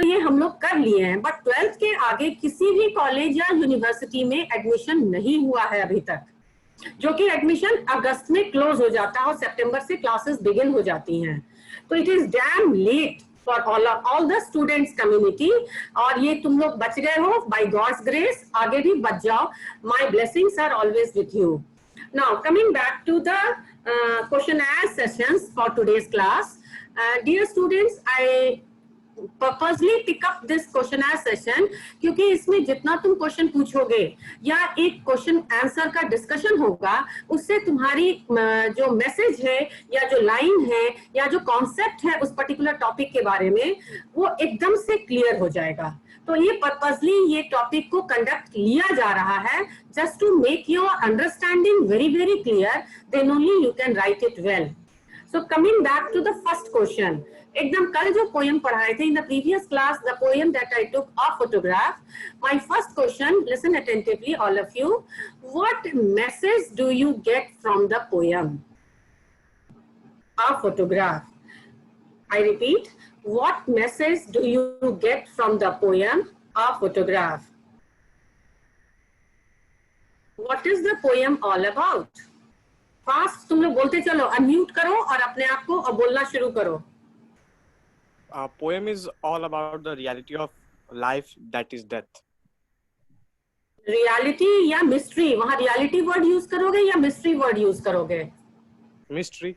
तो ये हम लोग कर लिए हैं, बट 12th के आगे किसी भी कॉलेज या यूनिवर्सिटी में एडमिशन नहीं हुआ है अभी तक, जो कि एडमिशन अगस्त में क्लोज हो जाता है और सितंबर से क्लासेस बिगिन हो जाती हैं। तो it is damn late for all the students community, और ये तुम लोग बच गए हो बाय गॉड्स ग्रेस, आगे भी बच जाओ। My blessings are always with you. Now coming back to the question and sessions for today's class, dear students, I purposely pick up this question and session, क्योंकि इसमें जितना तुम क्वेश्चन पूछोगे या एक क्वेश्चन आंसर का डिस्कशन होगा, उससे तुम्हारी जो मैसेज है या जो लाइन है या जो कॉन्सेप्ट है उस पर्टिकुलर टॉपिक के बारे में, वो एकदम से क्लियर हो जाएगा। तो ये पर्पसली ये टॉपिक को कंडक्ट लिया जा रहा है, just to make your understanding very very clear, then only you can write it well. So coming back to the first question, एकदम कल जो पोएम पढ़ाए थे in the previous class, the poem that I took of photograph, my first question, listen attentively all of you, what message do you get from the poem of photograph? I repeat, what message do you get from the poem of photograph? What is the poem all about? Fast तुम लोग बोलते चलो, unmute करो और अपने आप को और बोलना शुरू करो। Poem is all about the reality of life, that is death. Reality या मिस्ट्री? वहां रियलिटी वर्ड यूज करोगे या मिस्ट्री वर्ड यूज करोगे? Mystery.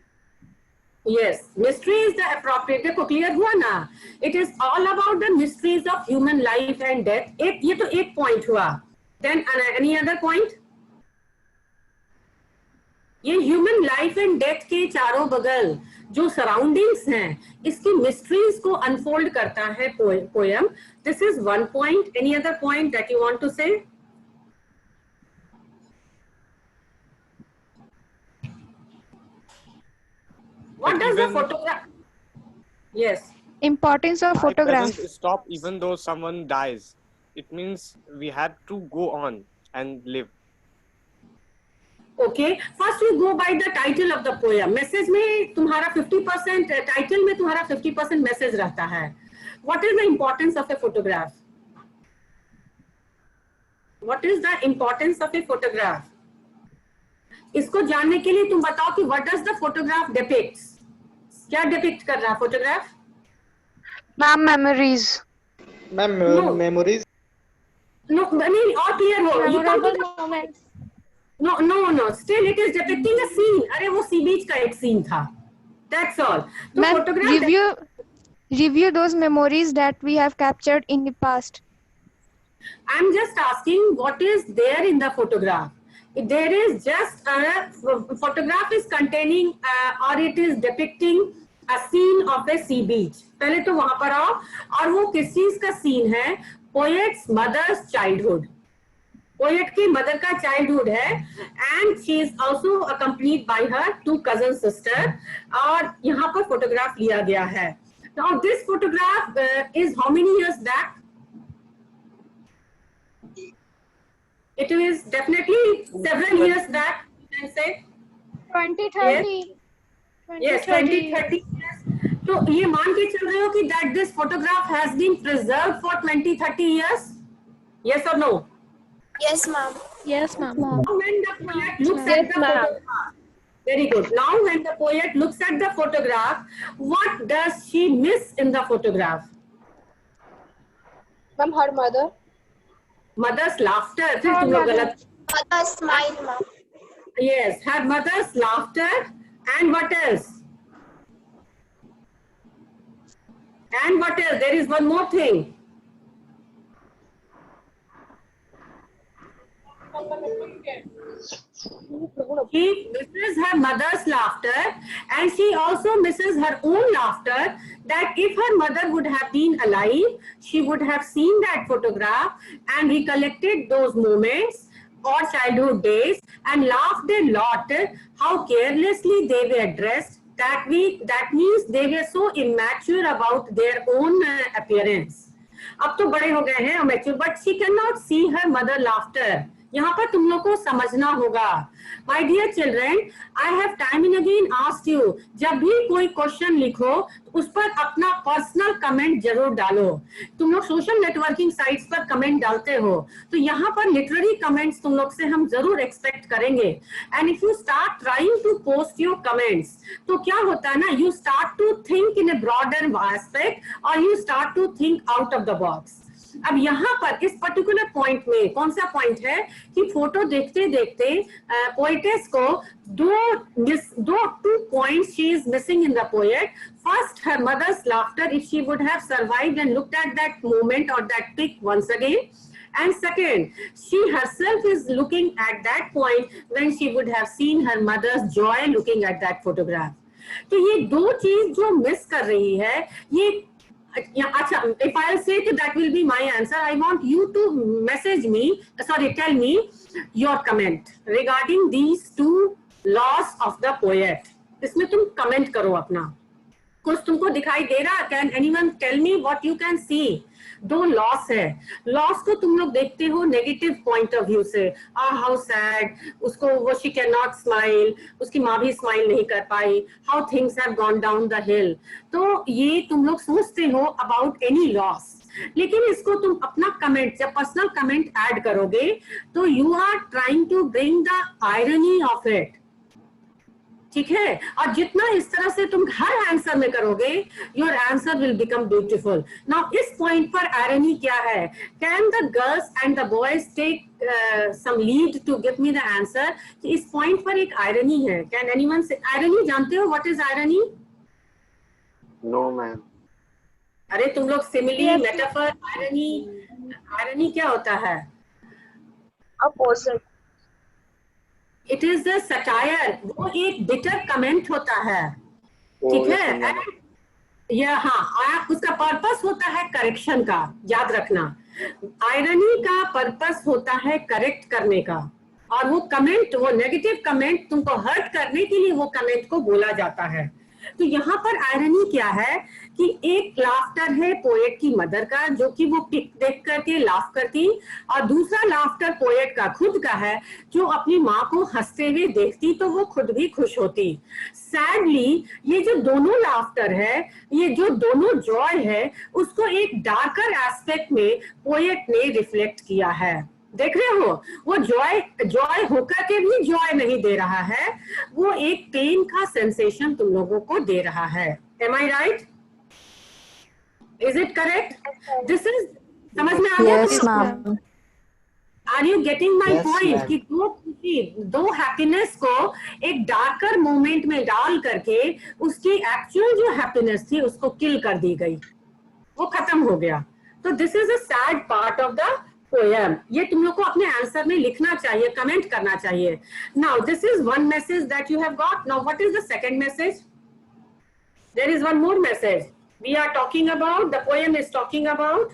Yes, mystery is the appropriate. देखो क्लियर हुआ ना, it is all about the mysteries of human life and death. एक ये तो एक पॉइंट हुआ, देन एनी अदर पॉइंट? ये ह्यूमन लाइफ एंड डेथ के चारों बगल जो सराउंडिंग्स हैं, इसकी मिस्ट्रीज को अनफोल्ड करता है poem. This is one point. Any other point that you want to say? What does the photograph? Yes, Importance of photograph. Doesn't stop even though someone dies. It means we have to go on and live. Okay, first we go by the title of the poem. Message में तुम्हारा 50%, title में तुम्हारा 50% message रहता है। What is the importance of a photograph? What is the importance of a photograph? इसको जानने के लिए तुम बताओ कि what does the photograph depicts? क्या डिपिक्ट कर रहा है photograph? Ma'am, memories. Ma'am memories. No नहीं, और क्लियर हो। Memorable moments. No no no, still it is depicting a scene. अरे वो सी बीच का एक सीन था, दैट्स ऑल। तो Ma'am, photograph review those memories that we have captured in the past. I'm just asking what is there in the photograph. If there is just a photograph is containing or it is depicting a scene of a sea beach. पहले तो वहां पर आओ, और वो किस चीज का सीन है? Poet's mother's childhood. पोएट की मदर का चाइल्डहुड है, and she is also accompanied by her 2 cousin sister, और यहाँ पर फोटोग्राफ लिया गया है। Now this photograph is how many years back? It is definitely several years back, you can say. 2030. Yes, 20-30 years. तो ये मान के चल रहे हो कि that this photograph has been preserved for 20-30 years? Yes or no? Yes, ma'am. Yes, ma'am. Now when the poet looks at the photograph, very good. Now when the poet looks at the photograph, what does she miss in the photograph? Ma'am, her mother. Mother's laughter. फिर तुम लोग गलत। Mother smile, ma'am. Yes, her mother's laughter, and what else? And what else? There is one more thing. She misses her mother's laughter, and she also misses her own laughter, that if her mother would have been alive, she would have seen that photograph and recollected those moments or childhood days and laughed a lot how carelessly they were dressed. That means they were so immature about their own appearance. अब तो बड़े हो गए हैं, mature, but she cannot see her mother laughter. यहाँ पर तुम लोग को समझना होगा। My dear children, I have time and again asked you, जब भी कोई क्वेश्चन लिखो उस पर अपना पर्सनल कमेंट जरूर डालो। तुम लोग सोशल नेटवर्किंग साइट्स पर कमेंट डालते हो, तो यहाँ पर लिटरेरी कमेंट्स तुम लोग से हम जरूर एक्सपेक्ट करेंगे। And if you start trying to post your comments, तो क्या होता है ना, you start to think in a broader aspect और you start to think out of the box. अब यहाँ पर इस पर्टिकुलर पॉइंट में कौन सा पॉइंट है कि फोटो देखते देखते पोएटेस को two points she is missing in the poet. First, her mother's laughter, if she would have survived and looked at that moment or that pic once again. And second, she herself is looking at that point when she would have seen her mother's joy looking at that photograph. तो ये दो चीज जो miss कर रही है, ये अच्छा, if I'll say that will be my answer, I want you to tell me your comment regarding these two laws of the poet. इसमें तुम कमेंट करो अपना, कुछ तुमको दिखाई दे रहा? Can anyone tell me what you can see? दो लॉस है, लॉस को तुम लोग देखते हो नेगेटिव पॉइंट ऑफ व्यू से, हाउ सैड, उसको वो शी कैन नॉट स्माइल, उसकी माँ भी स्माइल नहीं कर पाई, how things have gone down the hill. तो ये तुम लोग सोचते हो अबाउट एनी लॉस, लेकिन इसको तुम अपना कमेंट, जब पर्सनल कमेंट ऐड करोगे तो you are trying to bring the irony of it, ठीक है? और जितना इस तरह से तुम हर आंसर में करोगे, your answer will become beautiful. Now इस पॉइंट पर आयरनी क्या है? Can the girls and the boys take some lead to give me the answer? इस पॉइंट पर एक आयरनी है। कैन एनीवन से आयरनी जानते हो? What is irony? No ma'am. अरे तुम लोग सिमिली, मेटाफर, आयरनी क्या होता है? Opposite. It is the satire, वो एक बिटर कमेंट होता है, ठीक है? या हाँ, उसका पर्पस होता है करेक्शन का, याद रखना। आयरनी का पर्पस होता है करेक्ट करने का, और वो कमेंट, वो नेगेटिव कमेंट तुमको हर्ट करने के लिए वो कमेंट को बोला जाता है। तो यहाँ पर आयरनी क्या है कि एक लाफ्टर है पोएट की मदर का, जो कि वो पिक देख करके लाफ करती, और दूसरा लाफ्टर पोएट का खुद का है, जो अपनी माँ को हंसते हुए देखती तो वो खुद भी खुश होती। सैडली ये जो दोनों लाफ्टर है, ये जो दोनों जॉय है, उसको एक डार्कर एस्पेक्ट में पोएट ने रिफ्लेक्ट किया है। देख रहे हो, वो जॉय होकर के भी जॉय नहीं दे रहा है, वो एक पेन का सेंसेशन तुम लोगों को दे रहा है। Am I right? Is it correct? This is, समझ में आ गया? Yes, ma'am. Are you getting my Yes, point? ma'am. कि दो खुशी, दो हैप्पीनेस को एक डार्कर मोमेंट में डाल करके उसकी एक्चुअल जो हैप्पीनेस थी उसको किल कर दी गई, वो खत्म हो गया। तो this is a sad part of the poem. ये तुम लोग को अपने आंसर में लिखना चाहिए, कमेंट करना चाहिए। Now this is one message that you have got. Now what is the second message? There is one more message we are talking about, the poem is talking about,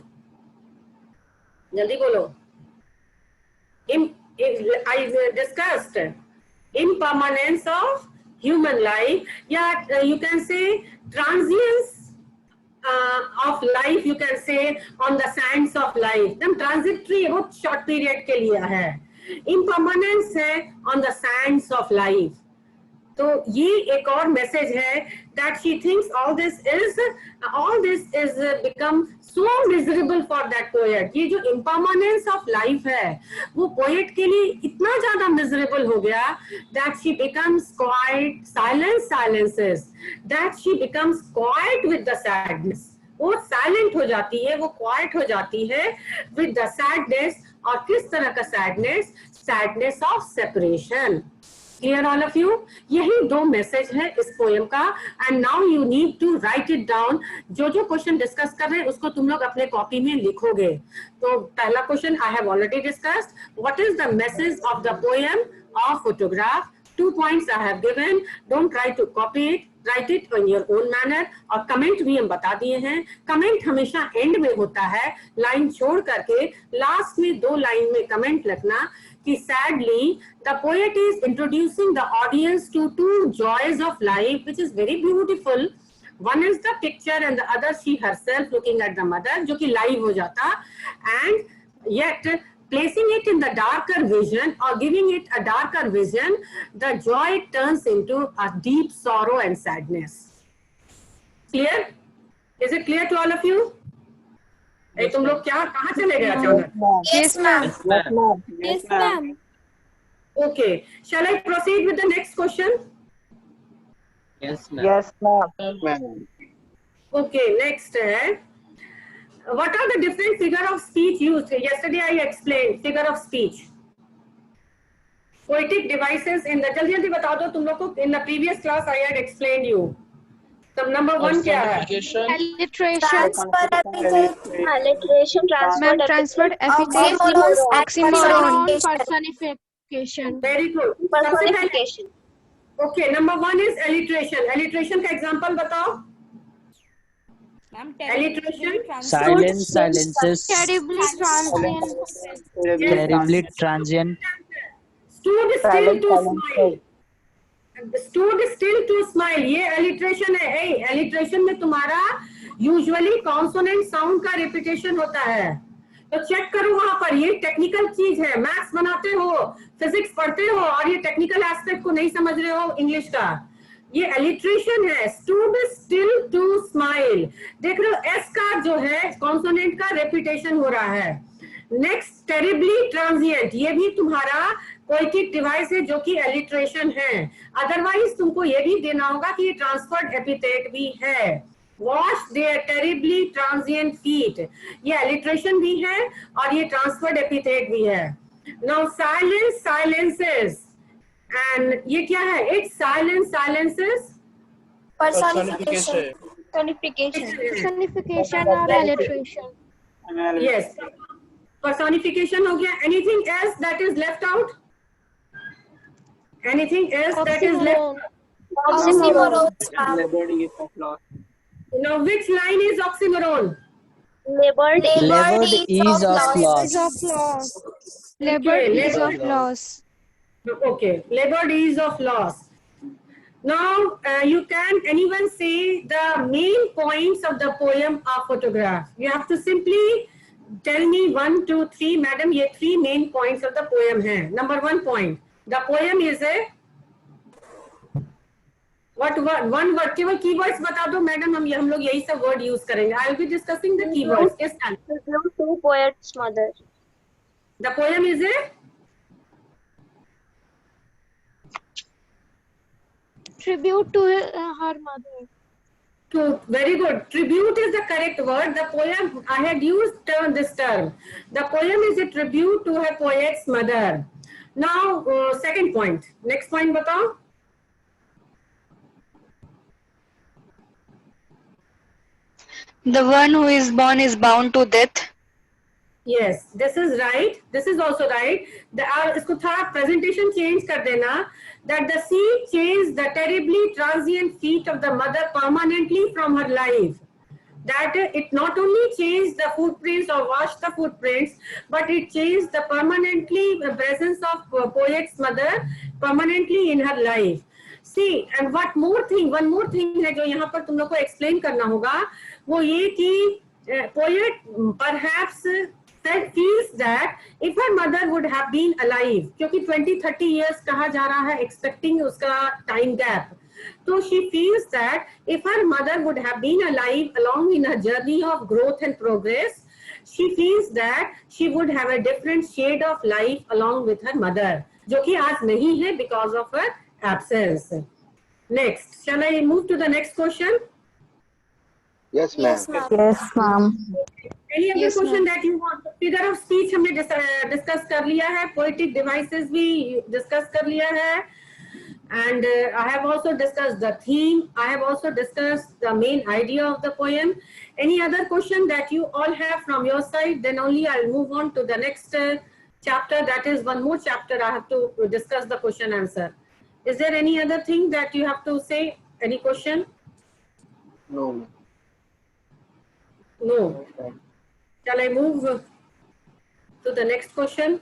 जल्दी बोलो। I discussed impermanence of human life, yeah, you can say transience of life, you can say on the sands of life, them transitory, बहुत short period के लिए है। impermanence है on the sands of life। तो ये एक और message है that she thinks all this is become so miserable for that poet। ये जो impermanence of life है, वो poet के लिए इतना ज्यादा miserable हो गया that she becomes quiet, silences, that she becomes quiet with the sadness। वो साइलेंट हो जाती है, वो क्वाइट हो जाती है with the sadness। और किस तरह का sadness? Sadness of separation. Clear all of you? यही दो मैसेज है इस पोएम का। And now you need to write it down. जो जो क्वेश्चन डिस्कस कर रहे हैं उसको तुम लोग अपने कॉपी में लिखोगे। तो पहला question I have already discussed, what is the message of the poem of photograph? 2 points I have given. Don't try to copy it. Write it in your own manner. और कमेंट भी हम बता दिए हैं। कमेंट हमेशा and में होता है, लाइन छोड़ करके लास्ट में 2 लाइन में कमेंट लिखना कि sadly the poet is introducing the audience to 2 joys of life, which is very beautiful. One is the picture and the other she herself looking at the mother, जो कि live हो जाता, and yet placing it in the darker vision or giving it a darker vision, the joy turns into a deep sorrow and sadness. Clear? Is it clear to all of you? Hey, तुम लोग क्या कहाँ चले गए अचानक? Yes, ma'am. Yes, ma'am. Okay. Shall I proceed with the next question? Yes, ma'am. Yes, ma'am. Ma'am. Okay. Next. What are the different figure of speech used? Yesterday I explained figure of speech. Poetic devices in the जल्दी जल्दी बता दो तुम लोग को. In the previous class I had explained you. So number 1 क्या है? Alliteration. Alliteration, Ma'am, transferred epithet. Oxymoron. Personification. Very good. सबसे पहले personification. Okay, number 1 is alliteration. Alliteration का example बताओ. Alliteration. Silence, silences. Terribly transient. Terribly transient. Stood still Silent, to silent, smile. Stood still to smile. ये alliteration है. Hey, alliteration में तुम्हारा usually consonant sound का repetition होता है. तो चेक करो वहां पर. ये टेक्निकल चीज है. मैथ्स बनाते हो, फिजिक्स पढ़ते हो और ये टेक्निकल एस्पेक्ट को नहीं समझ रहे हो इंग्लिश का. ये एलिट्रेशन है. Stood still to smile. देख रहे हो एस का जो है कॉन्सोनेंट का रेपिटेशन हो रहा है. Next terribly transient. ये भी तुम्हारा पोएटिक डिवाइस है जो कि एलिट्रेशन है. अदरवाइज तुमको ये भी देना होगा कि ये ट्रांसफर्ड एपिथेट भी है. Wash their terribly transient feet. ये एलिट्रेशन भी है और ये ट्रांसफर्ड एपिथेट भी है. Now silence silences. एंड ये क्या है? It's silence silences. Personification. Personification or alliteration. Yes. Personification हो गया. Anything else that is left out? Anything else that is left? Now, which line is oxymoron? Labored Labored ease of Is loss. of loss. Labored is of loss. Okay, labored ease of loss. Now, you can anyone say the main points of the poem are photographed. You have to simply tell me 1, 2, 3, madam. ये 3 main points of the poem हैं. Number 1 point. The poem is a what word? One word. केवल keywords बता दो madam. हम लोग यही सब word use करेंगे. I will be discussing the keywords. Yes, ma'am. tribute to poet's mother. The poem is a Tribute to her mother. very good. Tribute is the correct word. The poem, I had used this term. The poem is a tribute to her poet's mother. Now, second point. Next point बताओ. The one who is born is bound to death. Yes, this is right. This is also right. इसको थोड़ा presentation change कर देना. That the sea changed the terribly transient feet of the mother permanently from her life. That it not only changed the footprints or washed the footprints, but it changed the permanently presence of poet's mother permanently in her life. See, and one more thing है जो यहाँ पर तुम लोग को explain करना होगा. वो ये कि poet perhaps feels that if her mother would have been alive, क्योंकि 20-30 years कहा जा रहा है expecting उसका time gap, so she feels that if her mother would have been alive along in her journey of growth and progress, she feels that she would have a different shade of life along with her mother, जो कि आज नहीं है because of her absence. Next, shall I move to the next question? Yes, ma'am. Yes, ma'am. Any other Yes, question that you want? Figure of speech हमने discuss कर लिया है. Poetic devices भी discuss कर लिया है. And I have also discussed the theme. I have also discussed the main idea of the poem. Any other question that you all have from your side? Then only I'll move on to the next chapter. That is one more chapter I have to discuss the question answer. Is there any other thing that you have to say? Any question? No, ma'am. No. Shall I move to the next question?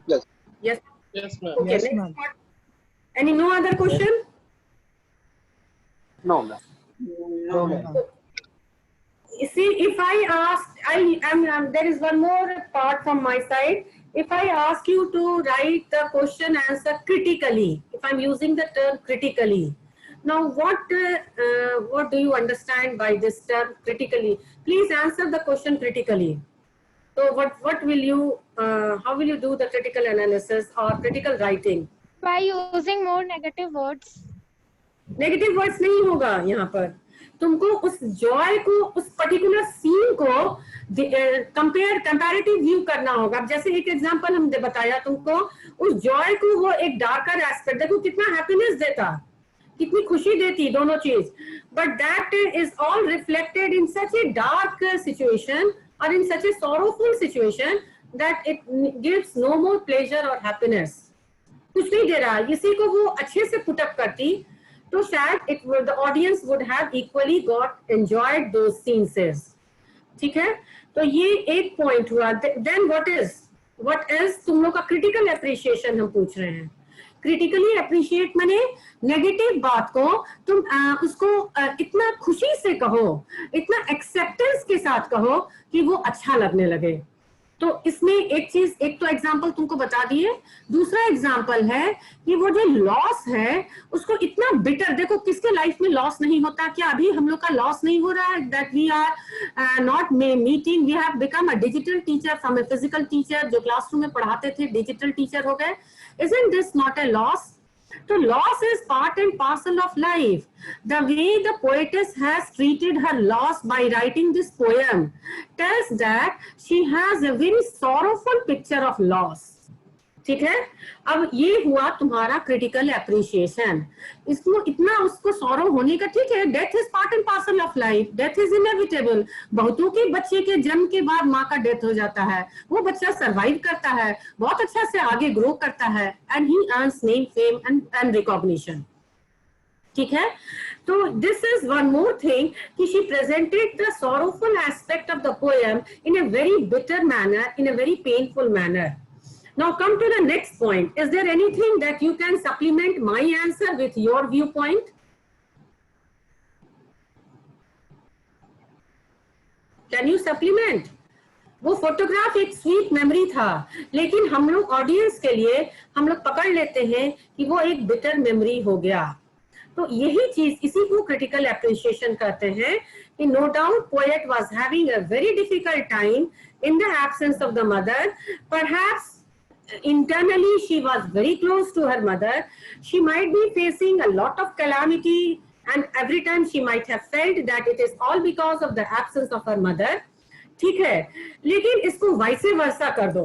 Yes. Yes. Yes, ma'am. Okay. Yes, Next ma'am. part. Any no other question? No, ma'am. No, ma'am. See, if I ask, there is one more part from my side. If I ask you to write the question answer critically, if I'm using the term critically, now what do you understand by this term critically? Please answer the question critically. So what will you, how will you do the critical analysis or critical writing? By using more negative words. Negative words नहीं होगा यहाँ पर, तुमको उस Joy को, उस particular scene को comparative view करना होगा. अब जैसे एक एग्जांपल हमने बताया तुमको, उस जॉय को वो एक डार्कर एस्पेक्ट, देखो कितना हैप्पीनेस देता, कितनी खुशी देती दोनों चीज, but that is all reflected in such a dark situation और in such a sorrowful situation that it gives no more pleasure और हैप्पीनेस. कुछ नहीं दे रहा. इसी को वो अच्छे से पुटअप करती तो शायद the audience would have equally got enjoyed those scenes. ठीक है, तो ये एक पॉइंट हुआ. Then what is तुम लोग का क्रिटिकल एप्रिशिएशन हम पूछ रहे हैं. क्रिटिकली अप्रिशिएट माने नेगेटिव बात को तुम उसको इतना खुशी से कहो, इतना एक्सेप्टेंस के साथ कहो कि वो अच्छा लगने लगे. तो इसमें एक चीज, एक तो एग्जाम्पल तुमको बता दिए. दूसरा एग्जाम्पल है कि वो जो लॉस है उसको इतना बिटर, देखो किसके लाइफ में लॉस नहीं होता. क्या अभी हम लोग का लॉस नहीं हो रहा है? That we are not meeting, we have become a digital teacher from a physical teacher. जो क्लासरूम में पढ़ाते थे डिजिटल टीचर हो गए. Isn't this not a loss? So loss is part and parcel of life. The way the poetess has treated her loss by writing this poem tells that she has a very sorrowful picture of loss. ठीक है, अब ये हुआ तुम्हारा critical appreciation. इसको इतना उसको sorrow होने का, ठीक है, death is part and parcel of life, death is inevitable. बहुतों के बच्चे के जन्म के बाद माँ का डेथ हो जाता है, वो बच्चा सरवाइव करता है, बहुत अच्छा से आगे ग्रो करता है, and he earns name, fame and recognition. ठीक है, तो this is one more thing कि she presented the sorrowful aspect of the poem in a very bitter manner, in a very painful manner. Now come to the next point. Is there anything that you can supplement my answer with your viewpoint? Can you supplement? वो photograph एक sweet memory था, लेकिन हम लोग audience के लिए हम लोग पकड़ लेते हैं कि वो एक बिटर मेमोरी हो गया. तो यही चीज, इसी को क्रिटिकल एप्रिशिएशन कहते हैं कि no doubt poet was having a very difficult time in the absence of the mother. Perhaps internally she was very close to her mother. She might be facing a lot of calamity, and every time she might have felt that it is all because of the absence of her mother. ठीक है, लेकिन इसको वैसे वर्सा कर दो,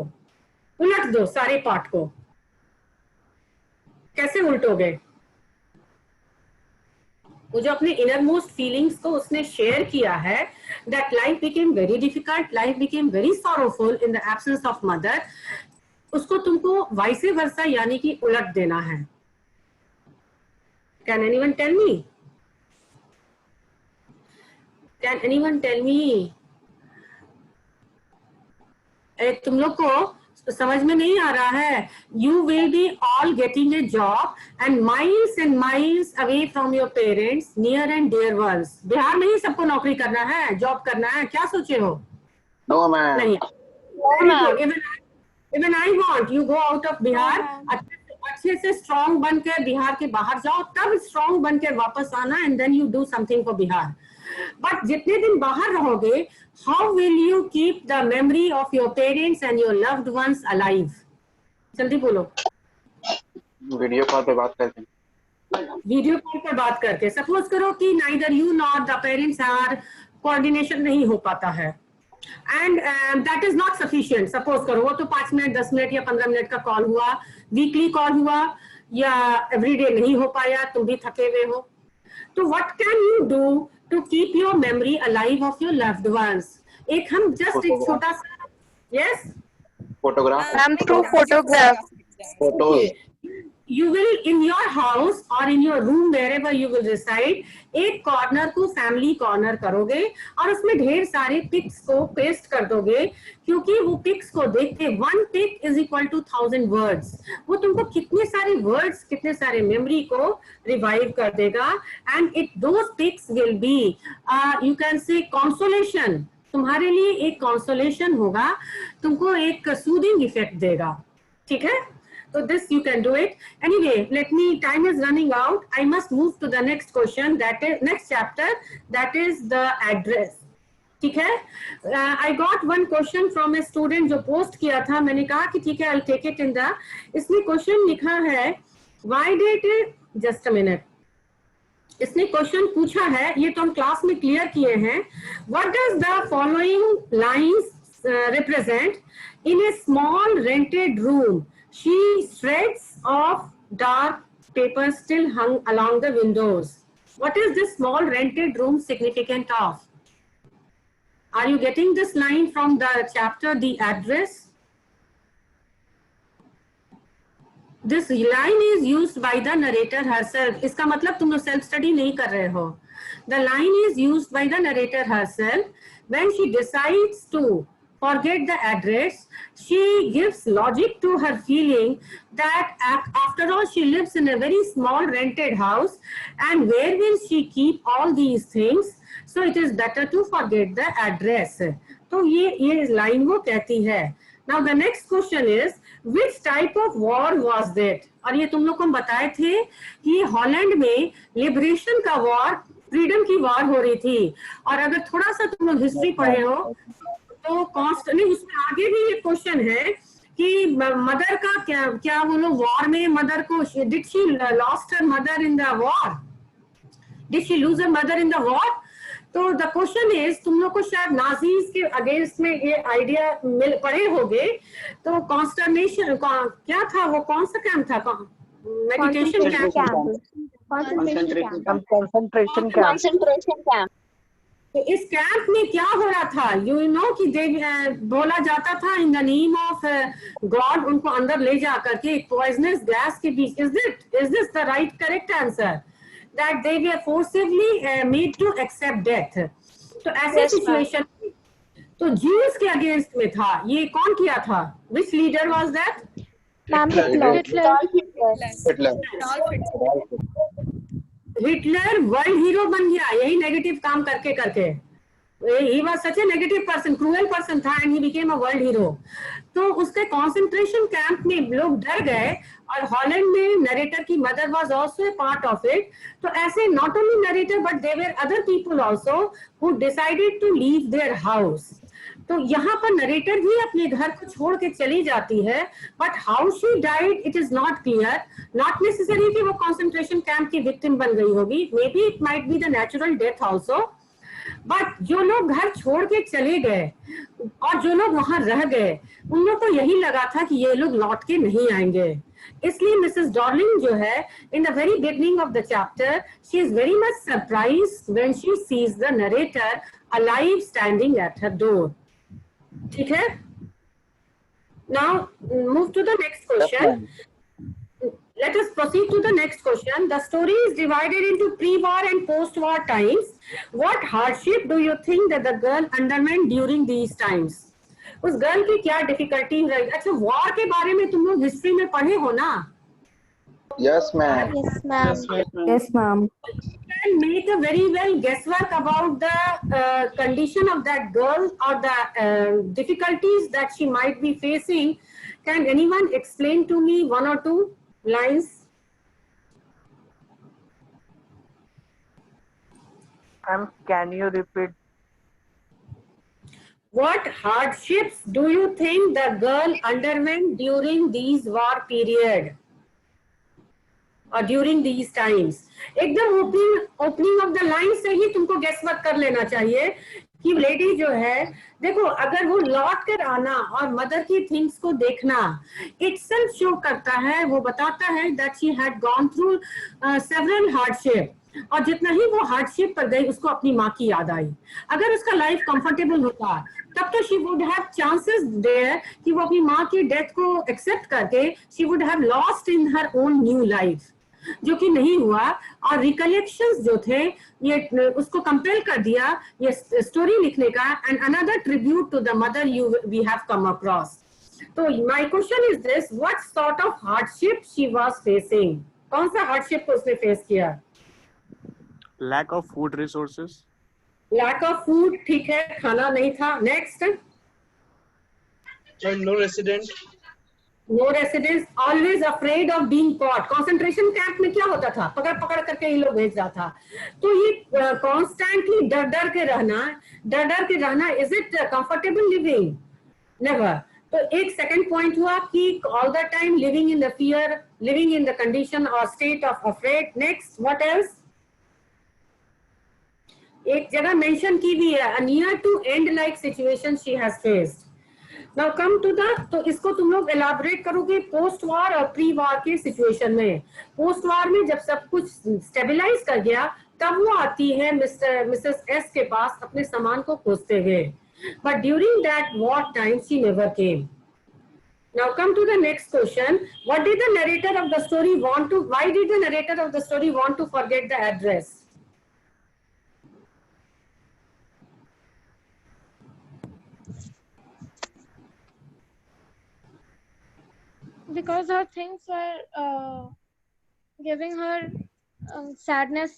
उलट दो सारे पार्ट को. कैसे उल्टोगे? वो जो अपने इनर मोस्ट फीलिंग्स को उसने शेयर किया है, that life became very difficult, life became very sorrowful in the absence of mother, उसको तुमको वाइसे वर्सा यानी कि उलट देना है. Can anyone tell me? Can anyone tell me? तुम लोग को समझ में नहीं आ रहा है. You will be all getting a job and miles away from your parents, near and dear ones. Bihar में ही सबको नौकरी करना है, जॉब करना है. क्या सोचे हो? No, ma'am. नहीं. Even I want you go out of Bihar, अच्छे से स्ट्रॉन्ग बन के बिहार के बाहर जाओ, तब स्ट्रॉन्ग बन के वापस आना, and then you do something for Bihar. But जितने दिन बाहर रहोगे, how will you keep the memory of your parents and your loved ones alive? जल्दी बोलो. वीडियो कॉल पे बात करते हैं. वीडियो कॉल पर बात करके. सपोज करो कि neither you nor the parents are, coordination नहीं हो पाता है, and that is not sufficient. Suppose करो वो तो 5 मिनट 10 मिनट या 15 मिनट का कॉल हुआ, वीकली कॉल हुआ, या एवरीडे नहीं हो पाया, तुम भी थके हुए हो. तो what can you do to keep your memory alive of your loved ones? एक हम जस्ट एक छोटा सा, yes, photograph. Ma'am, through photograph. Photos. you will in your house or in your room wherever you will reside, एक corner को family corner करोगे और उसमें ढेर सारे पिक्स को पेस्ट कर दोगे, क्योंकि वो पिक्स को देख के 1 pic is equal to 1000 words, वो तुमको कितने सारे वर्ड्स, कितने सारे मेमोरी को रिवाइव कर देगा. And it those pics will be you can say consolation, तुम्हारे लिए एक कंसोलेशन होगा, तुमको एक सूदिंग इफेक्ट देगा. ठीक है, so this you can do it. Anyway, time is running out. I must move to the next question, that is next chapter, that is the address. ठीक है, I got one question from a student जो post किया था, मैंने कहा कि ठीक है I'll take it in the, इसने क्वेश्चन लिखा है why did just a minute, इसने क्वेश्चन पूछा है, ये तो हम क्लास में क्लियर किए हैं. What does the following lines represent? In a small rented room, she shreds of dark paper still hung along the windows. What is this small rented room significant of? Are you getting this line from the chapter, The Address? This line is used by the narrator herself. इसका मतलब तुम लोग self study नहीं कर रहे हो. The line is used by the narrator herself when she decides to forget the address. She gives logic to her feeling that after all she lives in a very small rented house, and where will she keep all these things, so it is better to forget the address. तो ये line वो कहती है. Now the next question is, which type of war was that? और ये तुम लोग को हम बताए थे कि हॉलैंड में लिबरेशन का वॉर, फ्रीडम की वॉर हो रही थी. और अगर थोड़ा सा तुम लोग हिस्ट्री पढ़े हो तो कॉन्स्ट नहीं, उसमें आगे भी ये क्वेश्चन है कि मदर का क्या वो लोग वॉर में मदर को, did she lost her mother in the war, did she lose her mother in the war. तो द क्वेश्चन इज, तुम लोग को शायद नाजीज के अगेंस्ट में ये आइडिया पढ़े होगे. तो कॉन्स्टर्नेशन क्या था, वो कौन सा कैंप था, मेडिटेशन कैंप, कंसंट्रेशन कैंप. तो इस कैंप में क्या हो रहा था, यू नो कि बोला जाता था in the name of God, उनको अंदर ले जा करके एक पॉइजनस गैस के बीच. Is this the right correct answer, that they were forcibly made to accept death. तो ऐसे सिचुएशन तो ज्यूस के अगेंस्ट में था. ये कौन किया था, which leader was that? Hitler world hero बन गया यही नेगेटिव काम करके करके. He was such a negative person, cruel person था, and he became a world hero. तो उसके कंसंट्रेशन कैंप में लोग डर गए, और हॉलैंड में नरेटर की mother was also a part of it. तो ऐसे not only narrator but there were other people also who decided to leave their house. तो यहाँ पर नरेटर भी अपने घर को छोड़ के चली जाती है, but how she died it is not clear. Not necessary कि वो कंसंट्रेशन कैंप की विक्टिम बन गई होगी, may be it might be the natural death also. But जो लोग घर छोड़ के चले गए और जो लोग वहां रह गए, उन लोग को यही लगा था कि ये लोग लौट के नहीं आएंगे. इसलिए मिसेस डॉर्लिंग जो है, in the very beginning of the chapter, she is very much surprised when she sees the narrator alive standing at her door. ठीक है, now move to the next question. Let us proceed to the next question. The story is divided into pre-war and post-war times. What hardship do you think that the girl underwent during these times? उस girl की क्या difficulty रही? अच्छा, war के बारे में तुम लोग हिस्ट्री में पढ़े हो ना? Yes, ma'am. Yes, ma'am. Yes, ma'am. You can make a very well guesswork about the condition of that girl or the difficulties that she might be facing. Can anyone explain to me one or two lines? Can you repeat? What hardships do you think the girl underwent during these war period or during these times? एकदम opening of the line से ही तुमको guess work कर लेना चाहिए कि lady जो है, देखो अगर वो लौट कर आना और मदर की थिंग्स को देखना इटसेल्फ शो करता है, वो बताता है that she had gone through several hardship, और जितना ही वो हार्डशिप पर गई उसको अपनी माँ की याद आई। अगर उसका लाइफ कंफर्टेबल होता तब तो she would have chances there कि वो अपनी माँ की डेथ को एक्सेप्ट करके she would have lost in her own new life, जो कि नहीं हुआ। और रिकलेक्शंस जो थे ये उसको कंपेल कर दिया ये स्टोरी लिखने का, and another tribute to the mother you we have come across. तो my question is this, what sort of hardship she was facing? कौन सा हार्डशिप को उसने फेस किया? Lack of food resources. Lack of food, ठीक है, खाना नहीं था। Next, No resident. No residence, always afraid of being caught. Concentration camp में क्या होता था, पकड़ पकड़ करके ये लोग भेज रहा था। तो ये कॉन्स्टेंटली डर डर के रहना, is it comfortable living? Never. तो एक सेकंड पॉइंट हुआ कि all the time living in the fear, living in the condition और state of afraid. Next, what else? एक जगह मेंशन की भी है, near to end like situation she has faced. Now come to the, तो इसको तुम लोग एलाबोरेट करोगे पोस्ट वार और प्री वार के सिचुएशन में। पोस्ट वार में जब सब कुछ स्टेबलाइज कर गया तब वो आती है मिसेस एस के पास अपने सामान को खोजते हुए, but during that war time she never came. Now come to the next question. What did the narrator of the story want to, why did the narrator of the story want to forget the address? Because her things were giving her sadness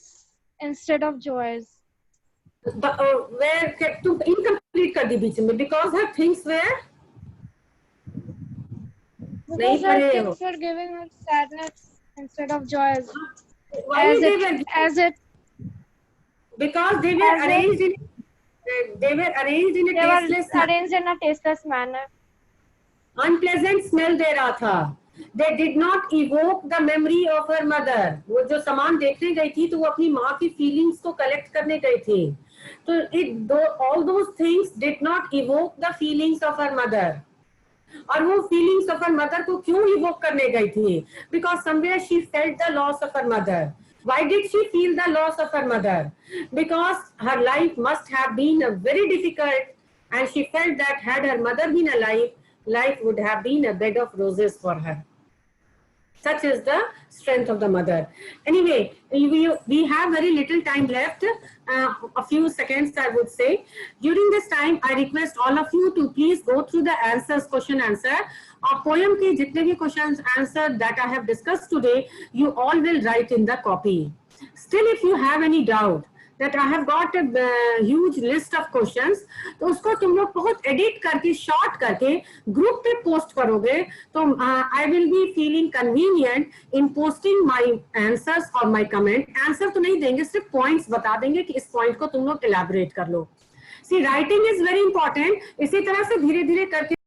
instead of joys. Where to incomplete कर दी बीच में, because her things were, Because her things were giving her sadness instead of joys. Because they were arranged in a tasteless manner. Unpleasant smell दे रहा था। They did not evoke the memory of her mother. वो जो सामान देखने गई थी तो वो अपनी माँ की फीलिंग्स को कलेक्ट करने गई थी। तो all those things did not evoke the feelings of her mother. और वो फीलिंग्स ऑफ हर मदर को क्यों इवोक करने गई थी? Because somewhere she felt the loss of her mother. Why did she feel the loss of her mother? Because her life must have been very difficult, and she felt that had her mother been alive, life would have been a bed of roses for her. Such is the strength of the mother. Anyway, we have very little time left, a few seconds I would say. During this time, I request all of you to please go through the answers, question answer. Our poem ke jitne bhi questions answer that I have discussed today, you all will write in the copy. Still, if you have any doubt, that I have got a huge list of questions, तो उसको तुम लोग बहुत edit करके short करके group पे post करोगे तो I will be feeling convenient in posting my answers or my comment. Answer तो नहीं देंगे, सिर्फ पॉइंट्स बता देंगे कि इस पॉइंट को तुम लोग एलैबोरेट कर लो। See, writing is very important. इसी तरह से धीरे धीरे करके